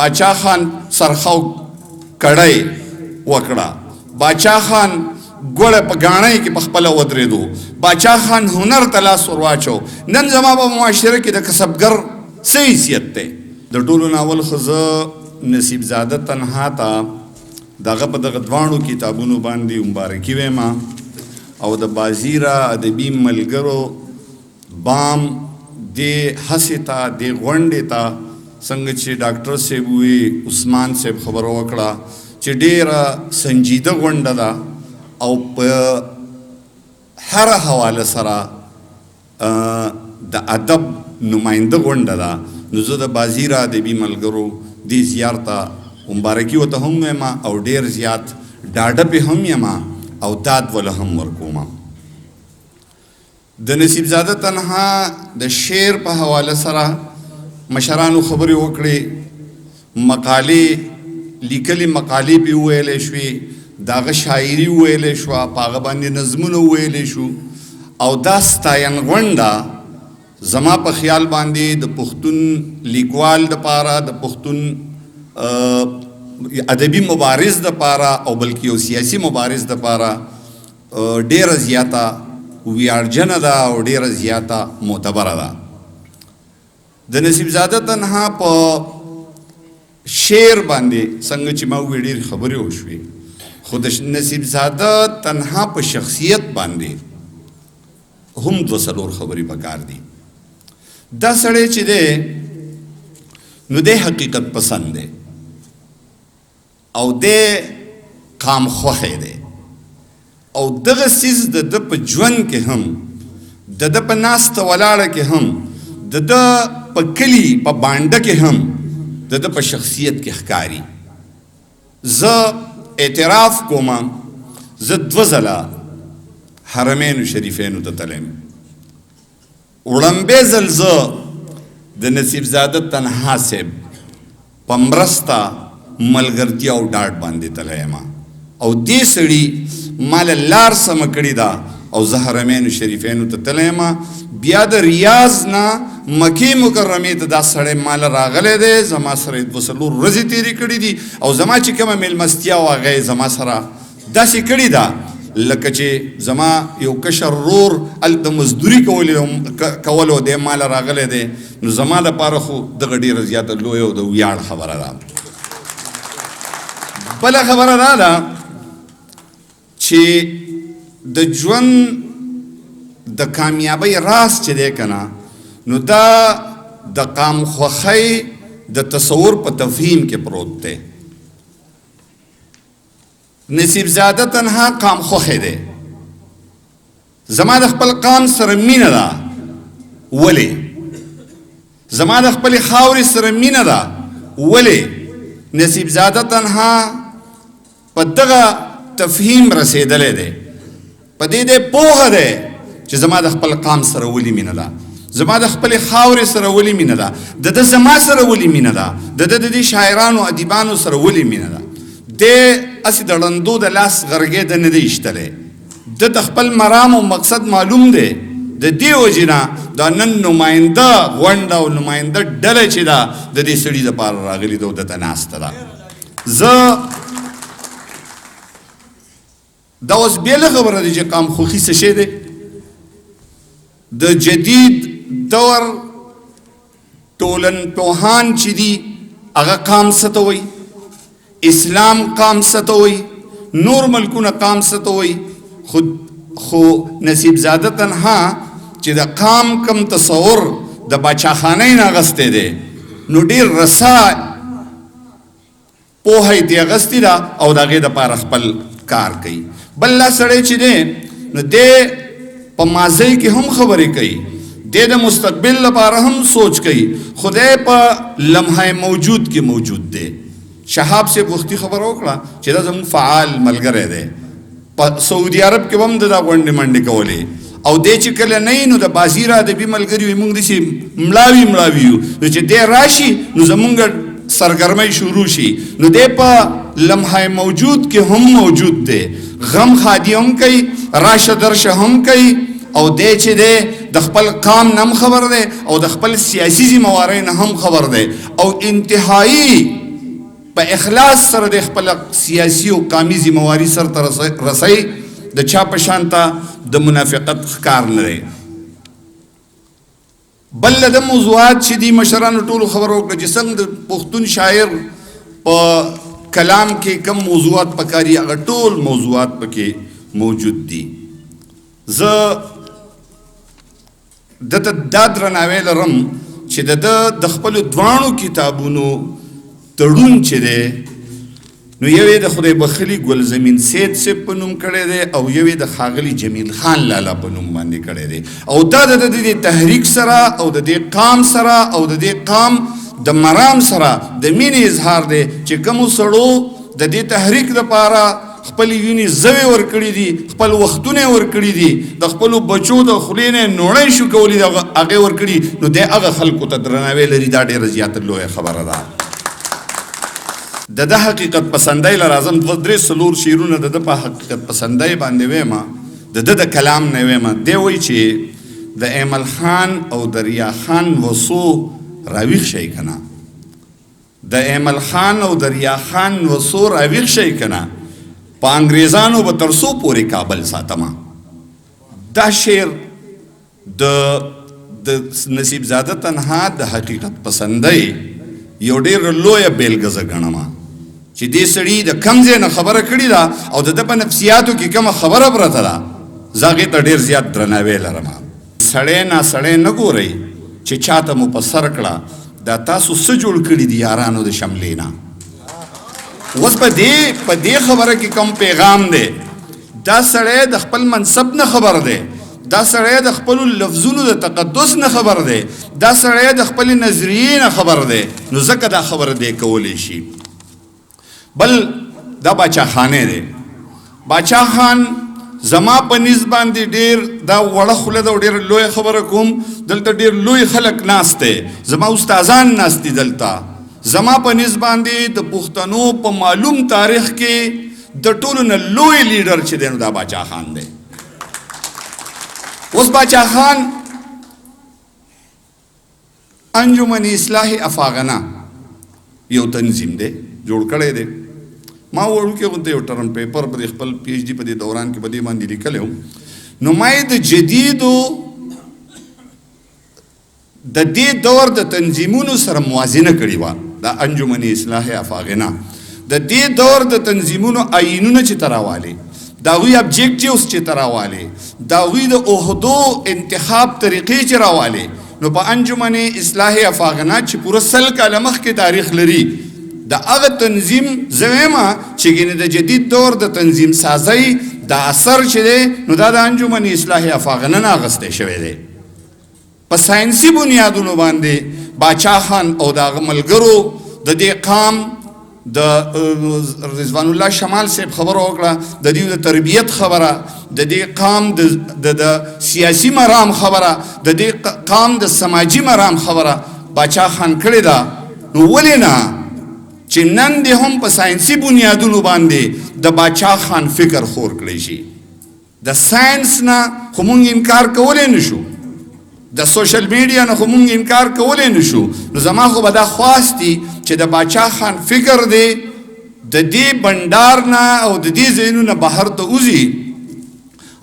باچا خان سرخو کړی وکړه، باچا خان ګوړه په ګاڼۍ کې په خپله ودرېدو، باچا خان هنر ته لاس ور واچو. نن زما په معاشره کې د کسبګر څه حیثیت دی؟ د ټولو ناول خو زه نصیب زاده تنها ته دغه په دغه دواړو کتابونو باندې مبارکي وایم او د بازیره ادبي ملګرو بام دې هڅې ته دې غونډې ته څنګه چې ډاکټر صاحب وی عثمان صاحب خبره وکړه چې ډېره سنجیده غونډه ده او په هر حواله سره د ادب نماینده غونډه ده. نو زه د بازیره ادبي ملګرو دې زیار ته مبارکي ورته هم وایم او ډېر زیات ډاډه پې هم یم او داد وله هم ورکوم. د نصیب زاده تنها د شعر په حواله سره مشرانو خبرې وکړې، مقالې لیکلي مقالې پې وویلی شوې، د هغه شاعري وویلی شوه، په هغه باندې نظمونه وویلی شو او دا ستاین غونډه زما په خیال باندې د پښتون لیکوال دپاره، د پښتون ادبي مبارز دپاره او بلکې یو سیاسي مبارز دپاره ډېره زیاته ویاړجنه ده او ډېره زیاته معتبره ده. د نصیب زاده تنها په شعر باندې څنګه چې ما وویل ډېرې خبرې وشوې، خو د نصیب زاده تنها په شخصیت باندې هم دوه څلور خبرې پکار دي. دا سړی چې دی نو دی حقیقت پسند دی او دی قام خوښی دی او دغه څیز د ده په ژوند کې هم، د ده په ناسته ولاړه کې هم، د ده په کلي په بانډه کې هم د ده په شخصیت کې ښکاري. زه اعتراف کوم، زه دوه ځله حرمینو شریفینو ته تلیم. وړاندې ځل زه د نصیب زاده تنها صاحب په مرسته ملګرتیا او ډاډ باندې تللی یم او دې سړي ما له لار سمه کړې ده او زه حرمینو شریفینو ته تللی یم. بیا د ریاض نه مکې مکرمې ته دا سړی ما له راغلی دی، زما سره یې دوه څلور ورځې تېرې کړي دي او زما چې کومه مېلمستیا وه هغه یې زما سره داسې کړې ده لکه چې زما یو کشر ورور هلته مزدوري کولو دی ما له راغلی دی. نو زما دپاره خو دغه ډېره زیاته لویه او د ویاړ خبره ده. بله خبره دا ده چې د ژوند د کامیابۍ راز چې دی که نه نو دا د قام خوښۍ د تصور په تفهیم کې پروت دی. نصیب زاده تنها قام خوښی دی. زما د خپل قام سره مینه ده. ولې؟ زما د خپلې خاورې سره مینه ده. ولې؟ نصیب زاده تنها په دغه تفهیم رسېدلی دی، په دې دی پوهه دی چې زما د خپل قام سره ولې مینه ده، زما د خپلې خاورې سره ولې مینه ده، د ده زما سره ولې مینه ده، د ده د دې شاعرانو ادیبانو سره ولې مینه ده. دی هسې د ړندو د لاس غرګې ده نه دی ایشتلی، ده د خپل مرام او مقصد معلوم دی. د دې وجې نه دا نن نماینده غونډه او نماینده ډله چې ده د دې سړي دپاره راغلې ده او دته ناسته ده. زه دا اوس بېله خبره دی چې قام خوښي څه شی دی. د جدید دور ټولنپوهان چې دي هغه قام څه ته وایي، اسلام قام څه ته وایي، نور ملکونه قام څه ته وایي. خو نصیب زاده تنها چې د قام کم تصور د باچاخانۍ نه اخیستی دی نو ډېر رسا پوهه یې ترې اخیستې ده او د هغې دپاره خپل کار کوي. بل لا سړی چې دی نو دی په ماضی کې هم خبرې کوي، دی د مستقبل لپاره هم سوچ کوي، خو دی په لمحه موجود کې موجود دی. شهاب صاحب وختي خبره وکړه چې دا زموږ فعال ملګری دی. په سعودي عرب کې به هم د دا غونډې منډې کولې او دی چې کله نه وي نو د بازیره ادبي ملګري وي موږ داسې مړاوي یو نو چې دی راشي نو زمونږ سرګرمۍ شروع شي. نو دی په لمحه موجود کې هم موجود دی، غم خادي هم کوي، راشه درشه هم کوي او دی چې دی د خپل قام نه هم خبر دی او د خپل سیاسي ذمهوارۍ نه هم خبر دی او انتهایی په اخلاص سره د خپل سیاسي او قامي ذمہواري سرته رسوي د چا په شانته د منافقت ښکار نه دی. بل د موضوعات چې دي مشرانو ټولو خبره وکړه چې څنګه د پښتون شاعر په کلام کې کم موضوعات پکاري هغه ټول موضوعات پکې موجود دي. زه دته دا درناوی لرم چې د خپلو دواړو کتابونو تړون چې دی نو یو یې د خدای بخلي ګل زمین سید صاحب په نوم کړی دی او یو یې د ښاغلي جمیل خان لالا په نوم باندې کړی دی او دا د دې تحریک سره او د دې قام سره او د دې قام د مرام سره د مینې اظهار دی چې کومو سړو د دې تحریک لپاره خپل وینې زوی ورکړي دي خپل وختونه ورکړي دي د خپلو بچو د خولې نه نوړی شو کولی د هغې ورکړي نو دی هغه خلکو ته درناوی لري. دا ډېره زیاته لویه خبره ده. د حقیقت پسندۍ له راځم دوه درې څلور شعرونه د ده په حقیقت پسندۍ باندې ویمه د ده د کلام نه ویمه. دی وایي چې د ایمل خان او د ریا خان وسو راویښ شئ که نه د ایمل خان او د ریا خان وسو راویښ شئ که نه په انګریزانو به تر څو پورې کابل ساتمه. دا شعر د نصیب زاده تنها د حقیقت پسندۍ یو ډېره لویه بیلګه زه ګڼمه چې دې سړي د کم ځای نه خبره کړې ده او د ده په نفسیاتو کې کومه خبره پرته ده زه هغې ته ډېر زیات درناوی لرم. سړی ناسړی نه ګورئ چې چاته مو په سر کړه دا تاسو څه جوړ کړي دي یارانو د شملې نه. اوس په دې خبره کې کوم پیغام دی دا سړی د خپل منصب نه خبر دی دا سړی د خپلو لفظونو د تقدس نه خبر دی دا سړی د خپلې نظریې نه خبر دی نو ځکه دا خبره دی کولی شي. بل دا باچا خانې دی. باچا خان زما په نس باندې ډېر دا وړه خوله ده او ډېره لویه خبره کوم دلته ډېر لوی خلک ناست دی زما استادان ناست دي دلته زما په نس باندې د پښتنو په معلوم تاریخ کې د ټولو نه لوی لیډر چې دی نو دا باچا خان دی. اوس باچا خان انجمن اصلاح افاغنه یو تنظیم دی جوړ کړی دی. ما وړوکې غونته یو ټرم پیپر په خپل پی ایچ ډي په دې دوران کې په دې باندې لیکلی وم نو ما یې د جدیدو د دې دور د تنظیمونو سره موازنه کړې وه د انجمن اصلاح افاغنه د دې دور د تنظیمونو آیینونه چې ته راوالې د هغوی ابجیکټیوز چې ته راوالې د هغوی د عهدو انتخاب طریقې چې راوالې نو په انجمن اصلاح افاغنه چې پوره 100 کاله مخکې تاریخ لري د هغه تنظیم زه وایم چې ګینې د جدید دور د تنظیم سازۍ د اثر چې دی نو دا د انجمن اصلاح افاغنه نه اخیستی شوی دی. په ساینسي بنیادونو باندې باچا خان او د هغه ملګرو د دې قام د رضوان الله شمال صاحب خبره وکړه د دې د تربیت خبره د دې قام د سیاسي مرام خبره د دې قام د سماجي مرام خبره باچا خان کړې ده. نو ولې نه چې نن دې هم په ساینسي بنیادونو باندې د باچا خان فکر خور کړی شي. د ساینس نه خو مونږ انکار کولی نه شو د سوشل میډیا نه خو مونږ انکار کولی نه شو نو زما خو به دا خواست دي چې د باچا خان فکر دی د دې بنډار نه او د دې ځایونو نه بهر ته وځي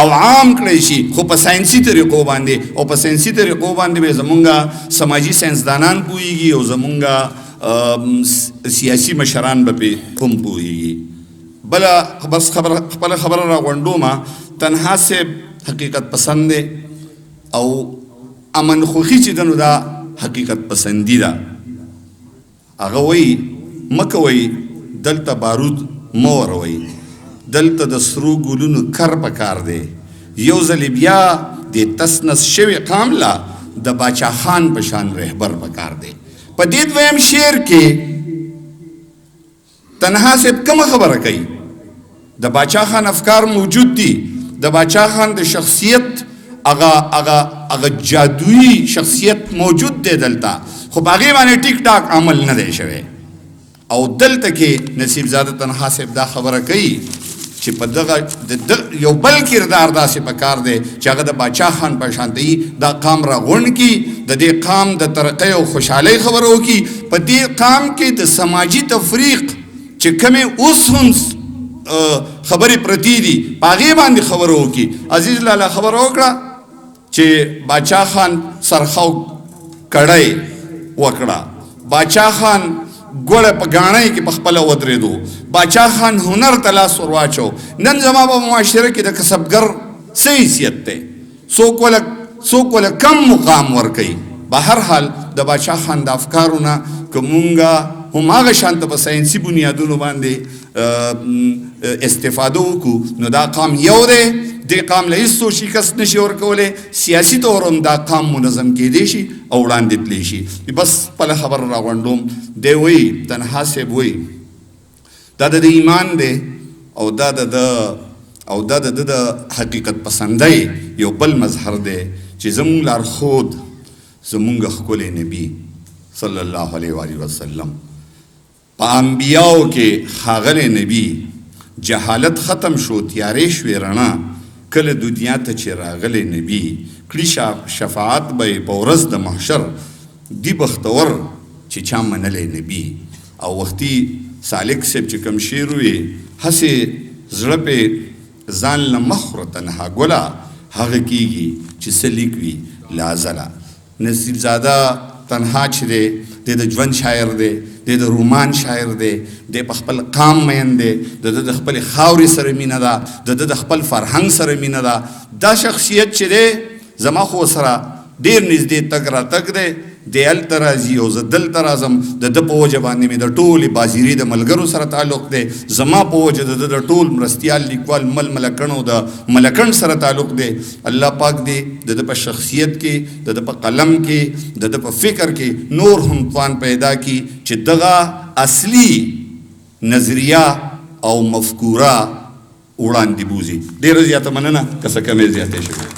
او عام کړی شي خو په ساینسي طریقو باندې او په ساینسي طریقو باندې به زمونږ سماجي ساینسدانان پوهیږي او زمونږ سیاسي مشران به پې هم پوهیږي. بله بس خپله خبره راغونډومه تنها صاحب حقیقت پسند دی او امن خوښي چې ده نو دا حقیقت پسندي ده. هغه وایي مه کوئ دلته بارود مه وروئ دلته د سرو ګلونو کر پکار دی یو ځلې بیا د تسنس شوي قام له د باچا خان په شان رهبر پکار دی. په دې دویم شعر کې تنها صاحب کومه خبره کوي د باچا خان افکار موجود دي د باچا خان د شخصیت هغه جادویي شخصیت موجود دی دلته خو په هغې باندې ټیک ټاک عمل نه دی شوی او دلته کې نصیب زاده تنها صاحب دا خبره کوي چې په دغه یو بل کردار داسې پکار دی چې هغه د باچا خان په شانته دا قام راغونډ کړي د دې قام د ترقۍ او خوشحالۍ خبره وکړي په دې قام کې د سماجي تفریق چې کومې اوس هم خبرې پرتې دي په هغې باندې خبره وکړي. عزیز لالا خبره وکړه چې باچا خان سرخو کړی وکړه، باچا خان ګوړه په ګاڼۍ کې په خپله ودرېدو، باچا خان هنر ته لاس ور واچو. نن زما په معاشره کې د کسبګر څه حیثیت دی؟ څوک وله کم مقام ورکوي. به هر حال د باچا خان د افکارو نه که مونږ هم هغه شانته په ساینسي بنیادونو باندې استفاده وکړو نو دا قام یو دی. دې قام له هېڅ څو شکست نشي ورکولی. سیاسي طور هم دا قام منظم کیدی شي او وړاندې تللی شي. بس خپله خبره راغونډوم. دی وایي تنها صاحب وایي دا د ایمان دی او دا د حقیقت پسندۍ یو بل مظهر دی چې زموږ لارښود زموږ ښکلی نبي صلی الله علیه وسلم په انبیاو کې ښاغلی نبي جهالت ختم شو، تیارې شوې رڼا کله دنیا ته چې راغلی نبي کړي شفاعت به یې په ورځ د محشر دی بختور چې چا منلی نبي. او وختي سالک صاحب چې کوم شعر وي هسې زړه پې ځان له مخ وره تنها ګله هغه کېږي چې څه لیک وي لازله. نصیب زاده تنها چې دی د ژوند شاعر دی، د رومان شاعر دی، د په خپل قام مین دی، د خپل خاورې سره مینه ده، د خپل فرهنګ سره مینه ده. دا شخصیت چې دی زما خو سره ډېر نږدې تګ راتګ دی. دی هلته راځي او زه دلته راځم. د ده په وجه باندې مې د ټولې بازیري د ملګرو سره تعلق دی. زما په وجه د ده د ټول مرستیال لیکوال ملکڼ او د ملکڼ سره تعلق دی. الله پاک دی د ده په شخصیت کې، د ده په قلم کې، د ده په فکر کې نور هم توان پیدا کی چې دغه اصلي نظریه او مفکوره وړاندې بوځي. ډېره زیاته مننه که څه کمې زیاتې شوې.